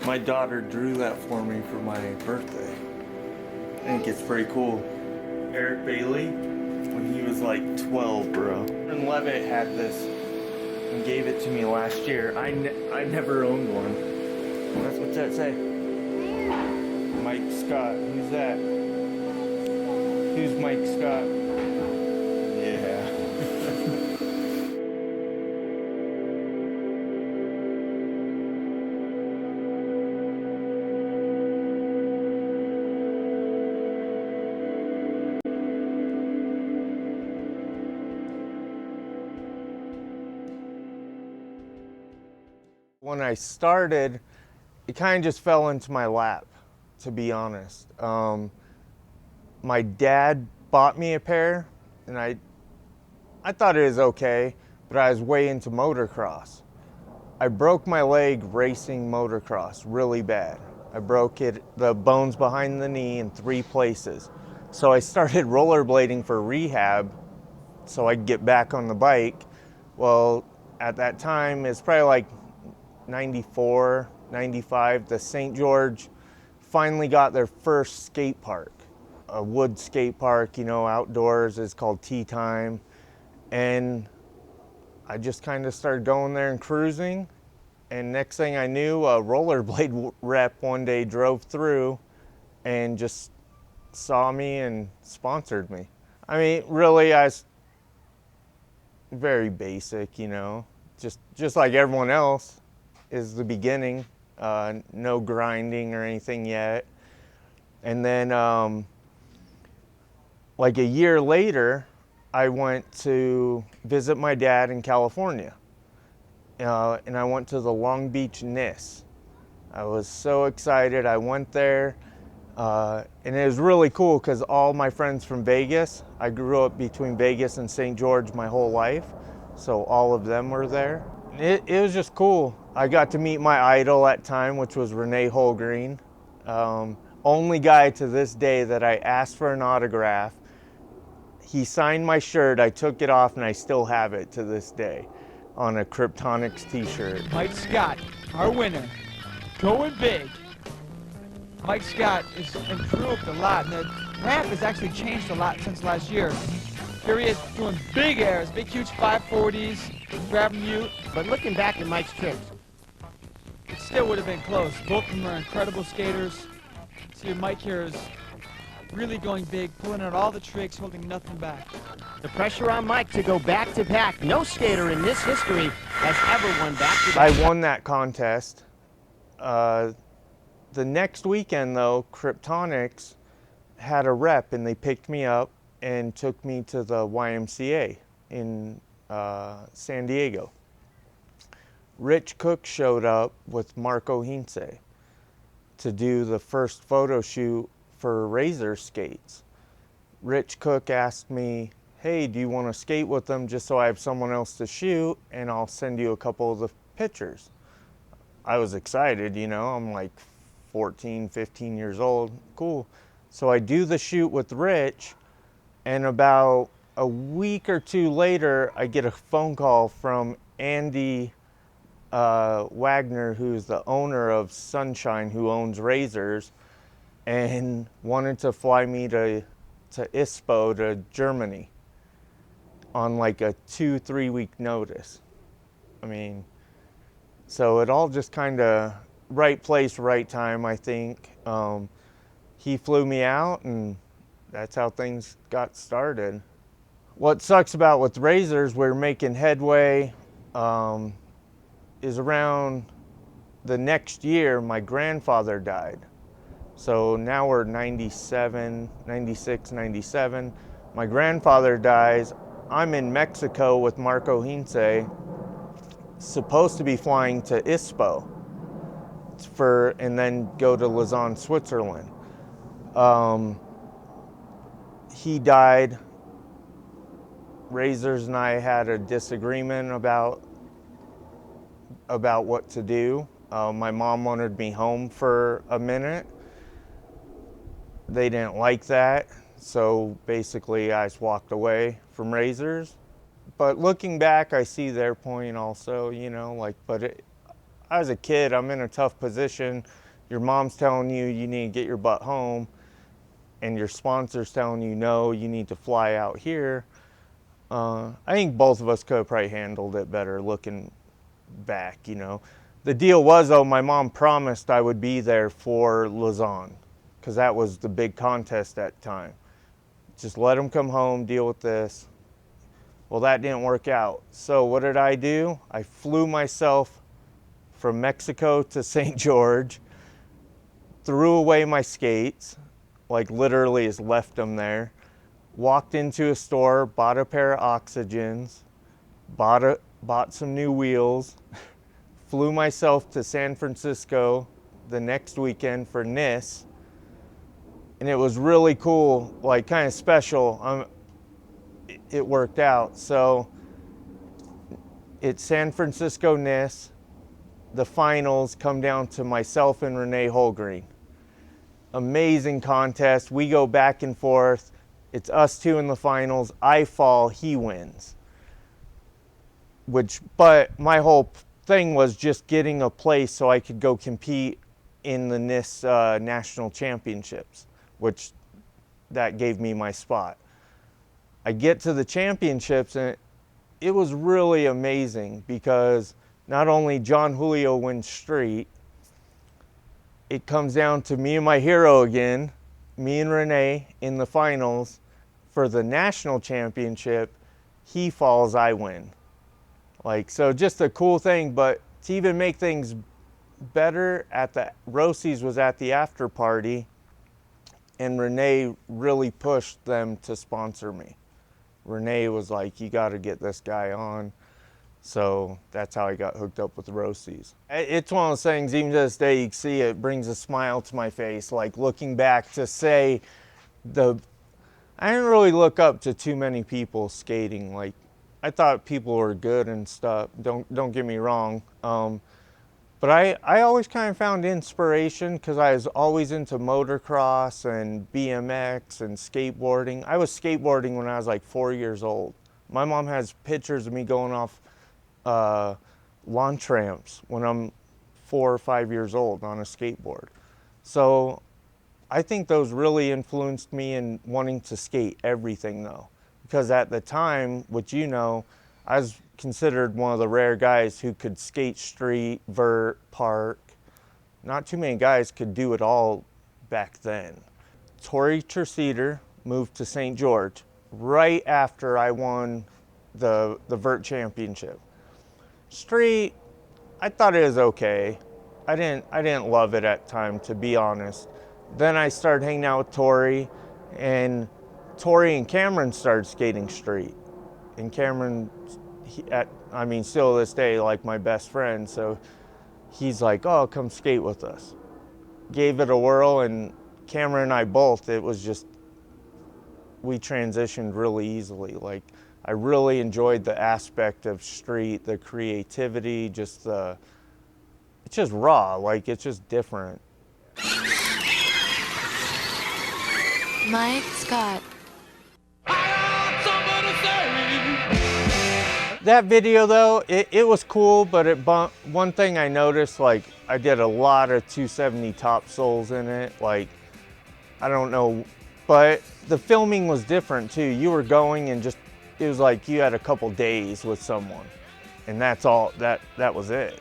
My daughter drew that for me for my birthday. I think it's pretty cool. Eric Bailey, when he was like 12, bro. And Levitt had this and gave it to me last year. I never owned one. What's that say? Mike Scott. Who's that? Who's Mike Scott? Yeah. When I started, it kind of just fell into my lap, to be honest. My dad bought me a pair, and I thought it was okay, but I was way into motocross. I broke my leg racing motocross really bad. I broke the bones behind the knee in 3 places. So I started rollerblading for rehab so I could get back on the bike. Well, at that time, it's probably like 94, 95, the St. George finally got their first skate park. A wood skate park, outdoors. It's called Tea Time. And I just kind of started going there and cruising. And next thing I knew, a rollerblade rep one day drove through and just saw me and sponsored me. I mean, really, I was very basic, just like everyone else is the beginning. No grinding or anything yet. And then like a year later, I went to visit my dad in California. And I went to the Long Beach NIS. I was so excited. I went there. And it was really cool because all my friends from Vegas, I grew up between Vegas and St. George my whole life. So all of them were there. It was just cool. I got to meet my idol at the time, which was Rene Hullgreen. Only guy to this day that I asked for an autograph. He signed my shirt, I took it off, and I still have it to this day on a Kryptonics t-shirt. Mike Scott, our winner, going big. Mike Scott has improved a lot, and the ramp has actually changed a lot since last year. Here he is doing big airs, big huge 540s, grabbing you. But looking back at Mike's tricks, It still would have been close. Both of them are incredible skaters. See, Mike here is really going big, pulling out all the tricks, holding nothing back. the pressure on Mike to go back-to-back. No skater in this history has ever won back-to-back. I won that contest. The next weekend, though, Kryptonics had a rep, and they picked me up and took me to the YMCA in San Diego. Rich Cook showed up with Marco Hintze to do the first photo shoot for Razor skates. Rich Cook asked me, hey, do you want to skate with them just so I have someone else to shoot, and I'll send you a couple of the pictures. I was excited, I'm like 14, 15 years old. Cool. So I do the shoot with Rich, and about a week or two later, I get a phone call from Andy Wagner, who's the owner of Sunshine, who owns Razors, and wanted to fly me to ISPO, to Germany, on like a 2-3 week notice. So it all just kind of right place, right time, I think. He flew me out, and that's how things got started. What sucks about with Razors, we're making headway, is around the next year, my grandfather died. So now we're 97, 96, 97. My grandfather dies. I'm in Mexico with Marco Hintze, supposed to be flying to ISPO and then go to Lausanne, Switzerland. He died. Razors and I had a disagreement about what to do. My mom wanted me home for a minute. They didn't like that, so basically I just walked away from Razors. But looking back, I see their point also, I was a kid, I'm in a tough position. Your mom's telling you you need to get your butt home, and your sponsor's telling you no, you need to fly out here. I think both of us could have probably handled it better looking back, you know. The deal was, though, my mom promised I would be there for Lausanne, because that was the big contest at the time. Just let them come home, deal with this. Well, that didn't work out. So what did I do? I flew myself from Mexico to St. George, threw away my skates, like literally just left them there, walked into a store, bought a pair of Oxygens, bought some new wheels, flew myself to San Francisco the next weekend for NIS, and it was really cool, like kind of special. It worked out. So it's San Francisco NIS. The finals come down to myself and Rene Hullgreen. Amazing contest. We go back and forth. It's us two in the finals. I fall, he wins. But my whole thing was just getting a place so I could go compete in the NIS national championships, which that gave me my spot. I get to the championships, and it was really amazing because not only John Julio wins street, it comes down to me and my hero again, me and Rene in the finals for the national championship. He falls, I win. Like, so just a cool thing, but to even make things better, Rosie's was at the after party, and Rene really pushed them to sponsor me. Rene was like, you got to get this guy on. So that's how I got hooked up with Rosie's. It's one of those things, even to this day, you can see it brings a smile to my face. Like looking back to say, I didn't really look up to too many people skating. Like I thought people were good and stuff. Don't get me wrong. But I always kind of found inspiration because I was always into motocross and BMX and skateboarding. I was skateboarding when I was like 4 years old. My mom has pictures of me going off launch ramps when I'm 4 or 5 years old on a skateboard. So I think those really influenced me in wanting to skate everything though. Because at the time, which you know, I was considered one of the rare guys who could skate street, vert, park. Not too many guys could do it all back then. Tori Terceder moved to St. George right after I won the vert championship. Street, I thought it was okay. I didn't love it at the time, to be honest. Then I started hanging out with Tori, and Tori and Cameron started skating street. And Cameron, still to this day, like my best friend, so he's like, oh, come skate with us. Gave it a whirl, and Cameron and I both, it was just, we transitioned really easily. Like, I really enjoyed the aspect of street, the creativity, it's just raw, like it's just different. Mike Scott. That video though, it was cool, but one thing I noticed, like I did a lot of 270 top soles in it, like, I don't know, but the filming was different too. You were going and just, it was like you had a couple days with someone, and that's all, that was it.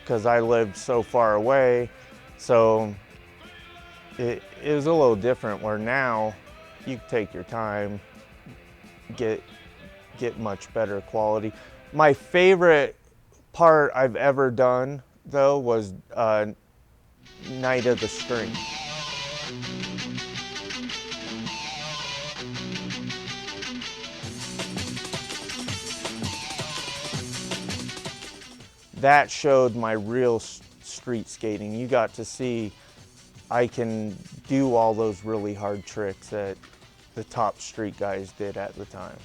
Because I lived so far away, so it was a little different, where now you take your time, get much better quality. My favorite part I've ever done though was Night of the String. That showed my real street skating. You got to see I can do all those really hard tricks that the top street guys did at the time.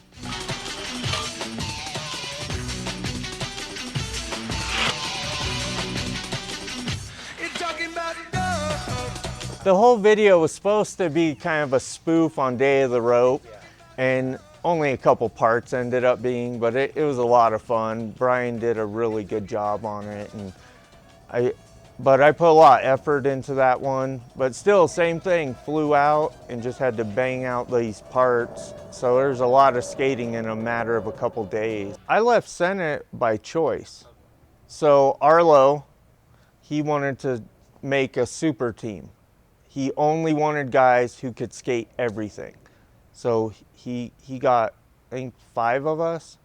The whole video was supposed to be kind of a spoof on Day of the Rope, and only a couple parts ended up being, but it was a lot of fun. Brian did a really good job on it, and But I put a lot of effort into that one. But still, same thing, flew out and just had to bang out these parts. So there's a lot of skating in a matter of a couple days. I left Senate by choice. So Arlo, he wanted to make a super team. He only wanted guys who could skate everything. So he got, I think, 5 of us.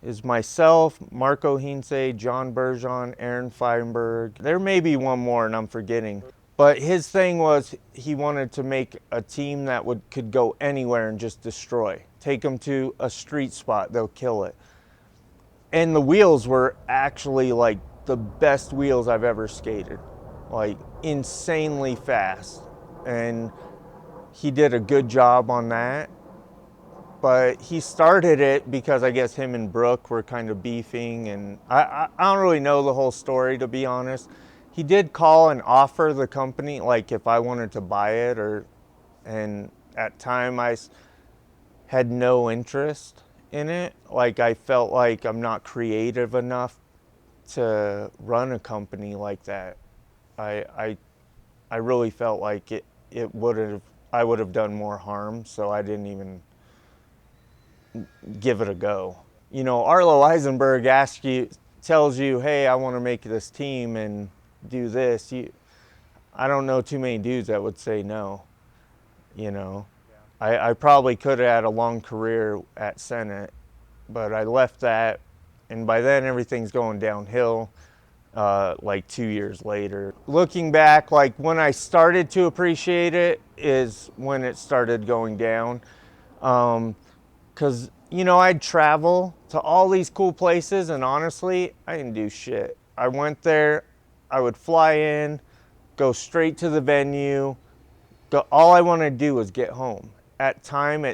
Is myself, Marco Heinze, John Bergeron, Aaron Feinberg. There may be one more and I'm forgetting. But his thing was he wanted to make a team that could go anywhere and just destroy. Take them to a street spot, they'll kill it. And the wheels were actually like the best wheels I've ever skated. Like insanely fast. And he did a good job on that. But he started it because I guess him and Brooke were kind of beefing, and I don't really know the whole story, to be honest. He did call and offer the company, like if I wanted to buy it, and at time I had no interest in it. Like I felt like I'm not creative enough to run a company like that. I really felt like I would have done more harm, so I didn't even give it a go. You know, Arlo Eisenberg tells you, hey, I want to make this team and do this. I don't know too many dudes that would say no, you know. I probably could have had a long career at Senate, but I left that, and by then everything's going downhill, like 2 years later. Looking back, like when I started to appreciate it is when it started going down. Because, you know, I'd travel to all these cool places, and honestly, I didn't do shit. I went there, I would fly in, go straight to the venue. All I wanted to do was get home. At time,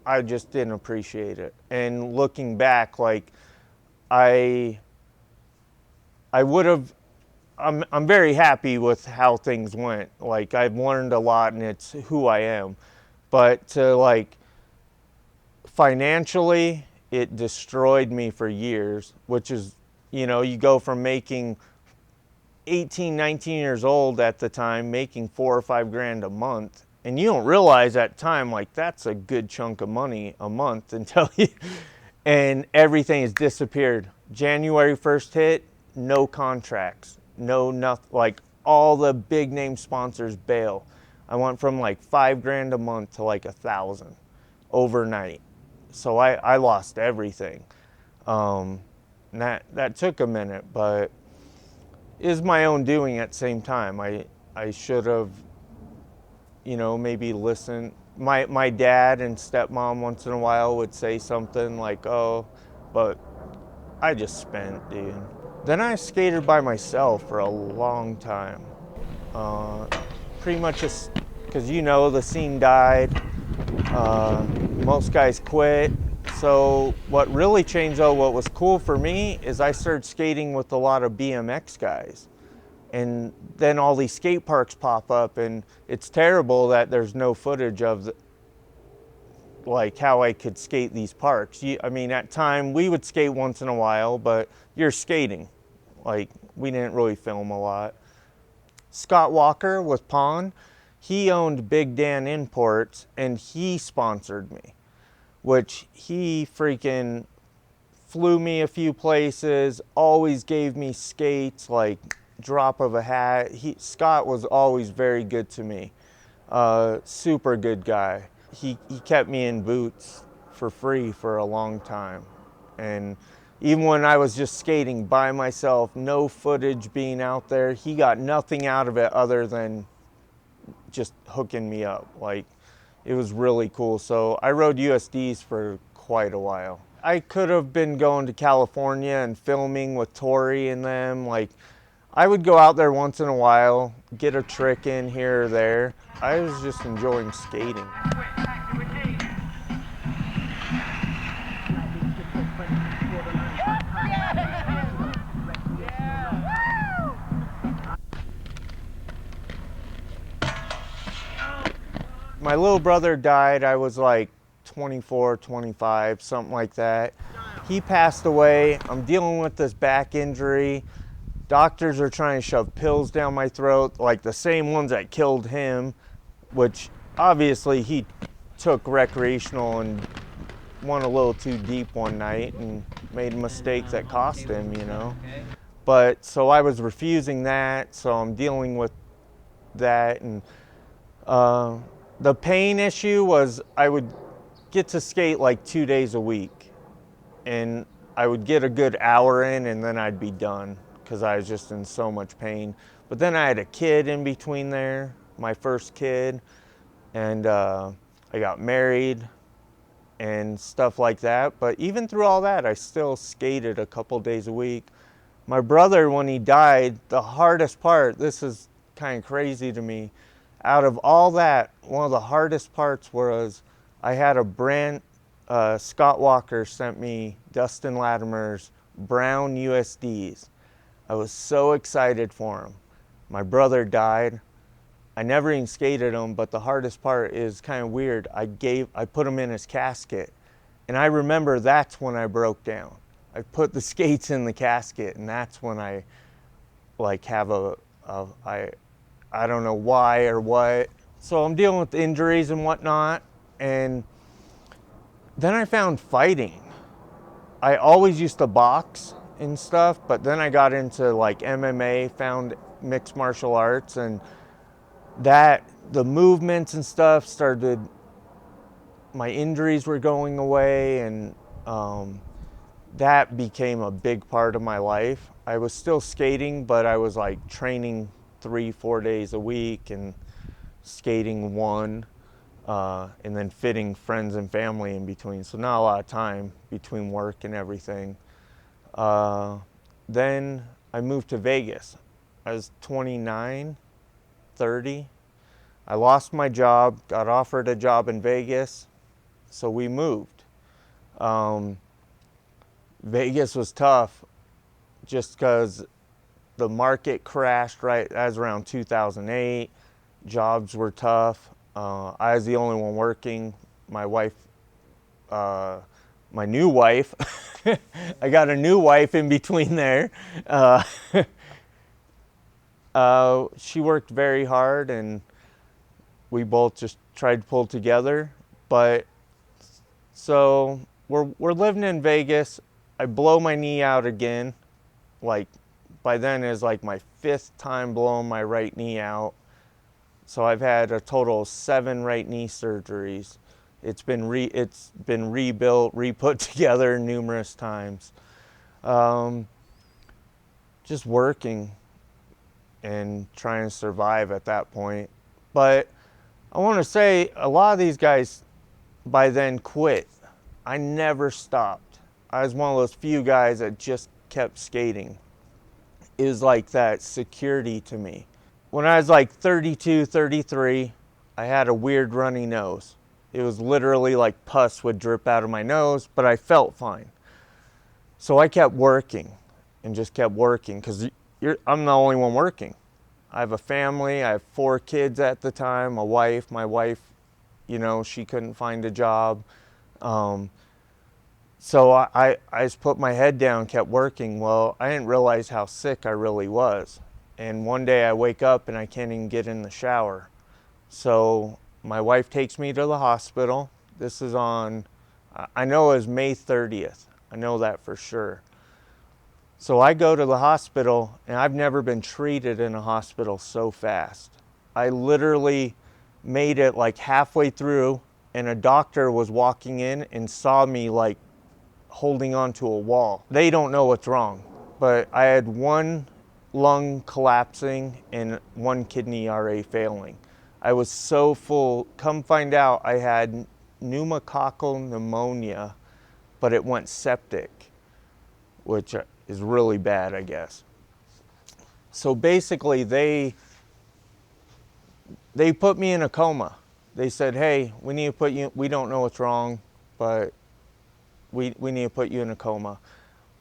I just didn't appreciate it. And looking back, like, I would have, I'm very happy with how things went. Like, I've learned a lot, and it's who I am. But to, like, financially, it destroyed me for years, which is, you know, you go from making 18, 19 years old at the time, making $4 or $5 grand a month. And you don't realize at time, like, that's a good chunk of money a month until and everything has disappeared. January 1st hit, no contracts, no nothing, like all the big name sponsors bail. I went from like $5 grand a month to like 1,000 overnight. So I lost everything. And that took a minute, but is my own doing at the same time. I should have, you know, maybe listened. My dad and stepmom once in a while would say something like, oh, but I just spent, dude. Then I skated by myself for a long time. Pretty much just because, you know, the scene died. Most guys quit. So what really changed, though, what was cool for me is I started skating with a lot of BMX guys. And then all these skate parks pop up, and it's terrible that there's no footage of like how I could skate these parks. I mean, at time we would skate once in a while, but you're skating. Like, we didn't really film a lot. Scott Walker with Pond, he owned Big Dan Imports, and he sponsored me, which he freaking flew me a few places, always gave me skates, like drop of a hat. Scott was always very good to me. Super good guy. He kept me in boots for free for a long time. And even when I was just skating by myself, no footage being out there, he got nothing out of it other than just hooking me up. Like, it was really cool. So I rode USDs for quite a while. I could have been going to California and filming with Tori and them. Like, I would go out there once in a while, get a trick in here or there. I was just enjoying skating. My little brother died, I was like 24, 25, something like that. He passed away. I'm dealing with this back injury. Doctors are trying to shove pills down my throat, like the same ones that killed him, which obviously he took recreational and went a little too deep one night and made mistakes that cost him, you know. But so I was refusing that, so I'm dealing with that. And the pain issue was I would get to skate like 2 days a week, and I would get a good hour in and then I'd be done because I was just in so much pain. But then I had a kid in between there, my first kid, and I got married and stuff like that. But even through all that, I still skated a couple days a week. My brother, when he died, the hardest part, this is kind of crazy to me, out of all that, one of the hardest parts was I had a brand, Scott Walker sent me Dustin Latimer's brown USDs. I was so excited for him. My brother died. I never even skated him, but the hardest part is kind of weird. I put him in his casket, and I remember that's when I broke down. I put the skates in the casket, and that's when I like have I don't know why or what. So I'm dealing with injuries and whatnot, and then I found fighting. I always used to box and stuff, but then I got into like MMA, found mixed martial arts, and that the movements and stuff started, my injuries were going away, and that became a big part of my life. I was still skating, but I was like training 3-4 days a week and skating one, and then fitting friends and family in between. So not a lot of time between work and everything. Then I moved to Vegas. I was 29, 30. I lost my job, got offered a job in Vegas, so we moved. Vegas was tough just because the market crashed right as around 2008. Jobs were tough. I was the only one working. My wife, my new wife, I got a new wife in between there. She worked very hard, and we both just tried to pull together. But so we're living in Vegas. I blow my knee out again. Like by then is like my 5th time blowing my right knee out. So I've had a total of 7 right knee surgeries. It's been rebuilt, re-put together numerous times. Just working and trying to survive at that point. But I want to say a lot of these guys by then quit. I never stopped. I was one of those few guys that just kept skating. It was like that security to me. When I was like 32, 33, I had a weird runny nose. It was literally like pus would drip out of my nose, but I felt fine. So I kept working and just kept working because I'm the only one working. I have a family. I have 4 kids at the time, a wife. My wife, you know, she couldn't find a job. So I just put my head down, kept working. Well, I didn't realize how sick I really was. And one day I wake up and I can't even get in the shower. So my wife takes me to the hospital. This is on, I know it was May 30th. I know that for sure. So I go to the hospital, and I've never been treated in a hospital so fast. I literally made it like halfway through, and a doctor was walking in and saw me like holding onto a wall. They don't know what's wrong, but I had 1 lung collapsing and 1 kidney RA failing. I was so full. Come find out, I had pneumococcal pneumonia, but it went septic, which is really bad, I guess. So basically, they put me in a coma. They said, hey, we need to put you, we don't know what's wrong, but we need to put you in a coma.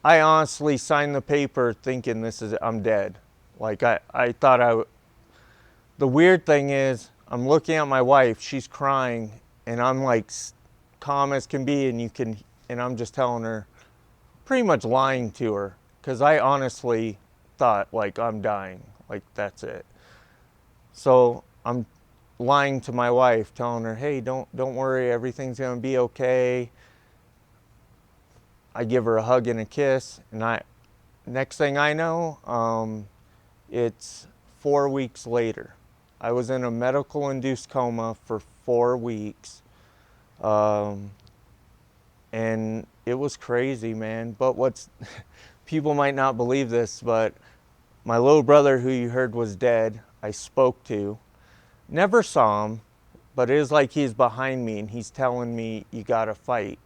I honestly signed the paper thinking I'm dead. Like I thought the weird thing is, I'm looking at my wife, she's crying, and I'm like calm as can be, and I'm just telling her, pretty much lying to her, because I honestly thought, like, I'm dying, like, that's it. So I'm lying to my wife, telling her, hey, don't worry, everything's gonna be okay. I give her a hug and a kiss, and next thing I know, it's 4 weeks later. I was in a medical-induced coma for 4 weeks, and it was crazy, man. But people might not believe this, but my little brother, who you heard was dead, I spoke to. Never saw him, but it is like he's behind me and he's telling me, you gotta fight.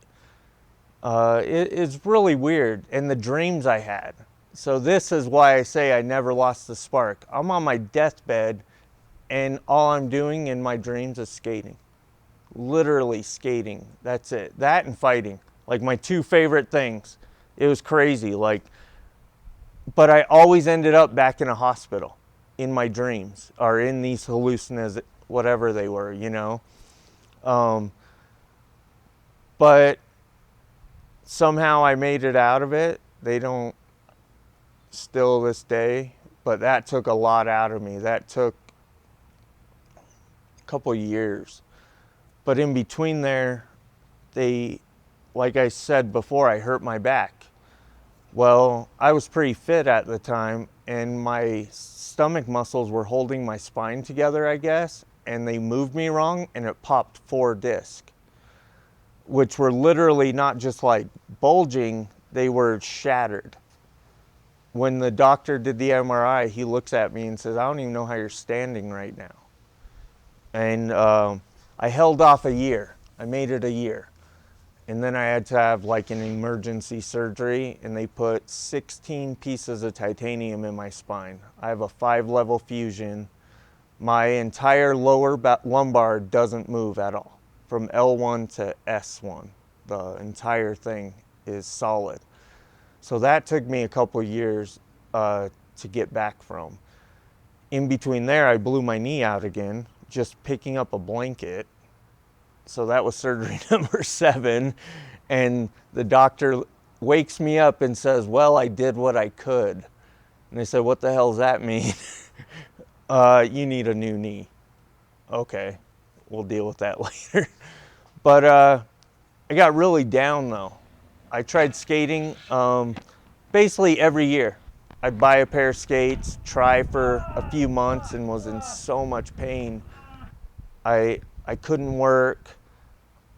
It's really weird, and the dreams I had. So this is why I say I never lost the spark. I'm on my deathbed, and all I'm doing in my dreams is skating. Literally skating, that's it. That and fighting, like my two favorite things. It was crazy, like, but I always ended up back in a hospital in my dreams, or in these hallucinations, whatever they were, you know. But somehow I made it out of it. They don't still this day, but that took a lot out of me. That took a couple years. But in between there, like I said before, I hurt my back. Well, I was pretty fit at the time, and my stomach muscles were holding my spine together, I guess, and they moved me wrong, and it popped 4 discs, which were literally not just like bulging, they were shattered. When the doctor did the MRI, he looks at me and says, I don't even know how you're standing right now. And I held off a year. I made it a year. And then I had to have like an emergency surgery, and they put 16 pieces of titanium in my spine. I have a 5-level fusion. My entire lower lumbar doesn't move at all. From L1 to S1, the entire thing is solid. So that took me a couple years to get back from. In between there, I blew my knee out again, just picking up a blanket. So that was surgery number 7. And the doctor wakes me up and says, well, I did what I could. And they said, what the hell does that mean? You need a new knee. Okay, we'll deal with that later. But I got really down though. I tried skating basically every year. I'd buy a pair of skates, try for a few months, and was in so much pain. I couldn't work.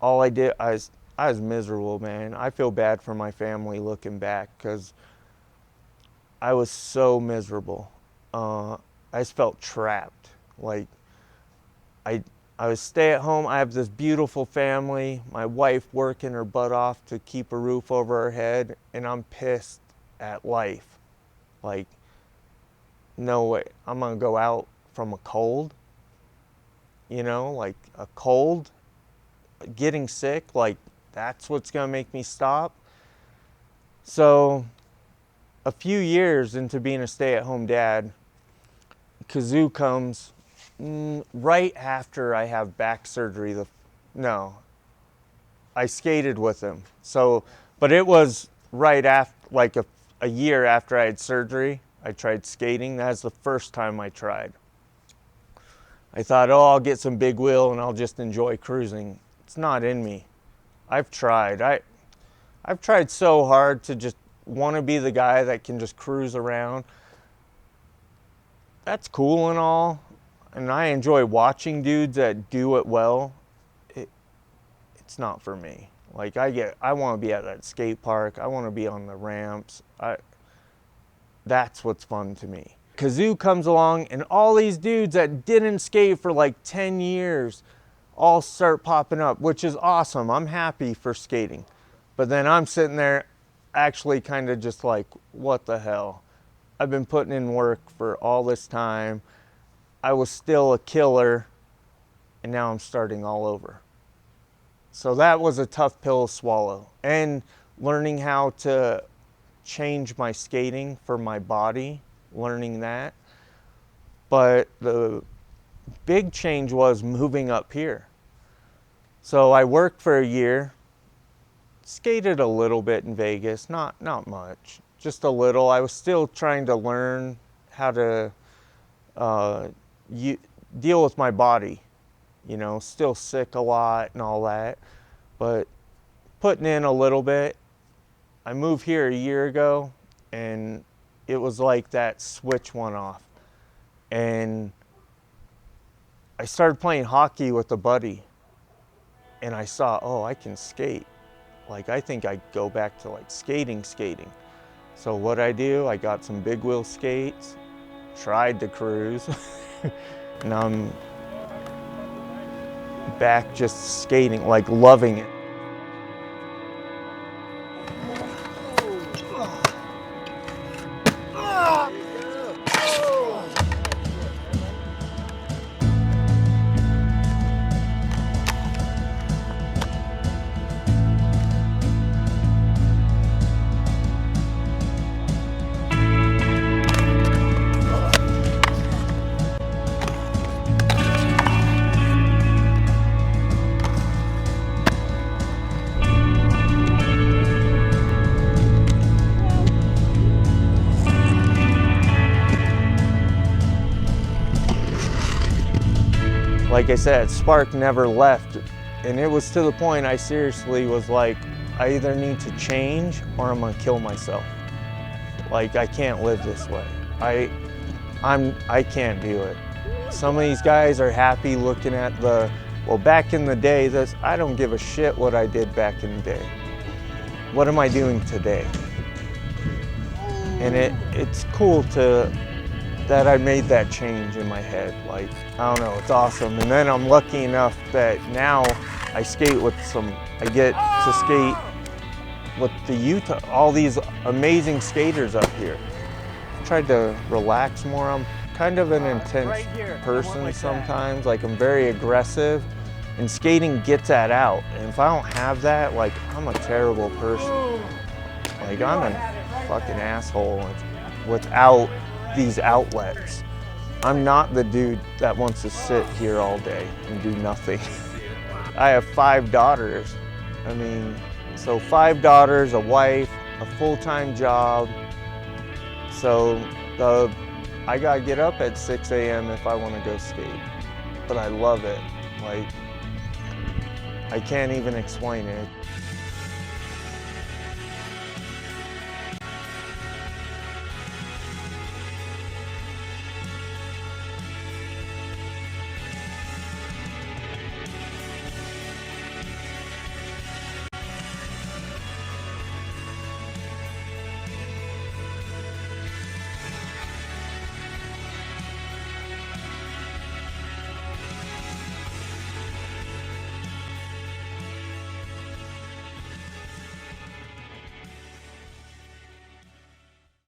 All I did, I was miserable, man. I feel bad for my family looking back, because I was so miserable. I just felt trapped. Like, I was stay at home. I have this beautiful family, my wife working her butt off to keep a roof over her head, and I'm pissed at life. Like, no way, I'm gonna go out from a cold, you know, like a cold, getting sick, like that's what's gonna make me stop. So a few years into being a stay-at-home dad, Kazoo comes right after I have back surgery. I skated with him. So, but it was right after, like a year after I had surgery, I tried skating. That's the first time I tried. I thought, oh, I'll get some big wheel and I'll just enjoy cruising. It's not in me. I've tried. I've tried so hard to just want to be the guy that can just cruise around. That's cool and all, and I enjoy watching dudes that do it well. It's not for me. Like, I want to be at that skate park. I want to be on the ramps. That's what's fun to me. Kazoo comes along, and all these dudes that didn't skate for like 10 years all start popping up, which is awesome. I'm happy for skating. But then I'm sitting there actually kind of just like, what the hell? I've been putting in work for all this time. I was still a killer, and now I'm starting all over. So that was a tough pill to swallow. And learning how to change my skating for my body, learning that. But the big change was moving up here. So I worked for a year, skated a little bit in Vegas, not much. just a little. I was still trying to learn how to deal with my body, you know, still sick a lot and all that, but putting in a little bit. I moved here a year ago, and it was like that switch went off. And I started playing hockey with a buddy, and I saw, oh, I can skate. Like, I think I'd go back to like skating. So what I do, I got some big wheel skates, tried to cruise, and I'm back just skating, like loving it. Like I said, spark never left, and it was to the point I seriously was like, I either need to change or I'm gonna kill myself. Like, I can't live this way. I can't do it. Some of these guys are happy looking at well, back in the day, I don't give a shit what I did back in the day. What am I doing today? And it's cool that I made that change in my head. Like, I don't know, it's awesome. And then I'm lucky enough that now I skate with I get to skate with the Utah, all these amazing skaters up here. I tried to relax more. I'm kind of an intense person sometimes. Like, I'm very aggressive, and skating gets that out. And if I don't have that, like, I'm a terrible person. Like, I'm a fucking asshole without these outlets. I'm not the dude that wants to sit here all day and do nothing. I have 5 daughters. I mean, so 5 daughters, a wife, a full-time job. So I gotta get up at 6 a.m. if I wanna go skate. But I love it. Like, I can't even explain it.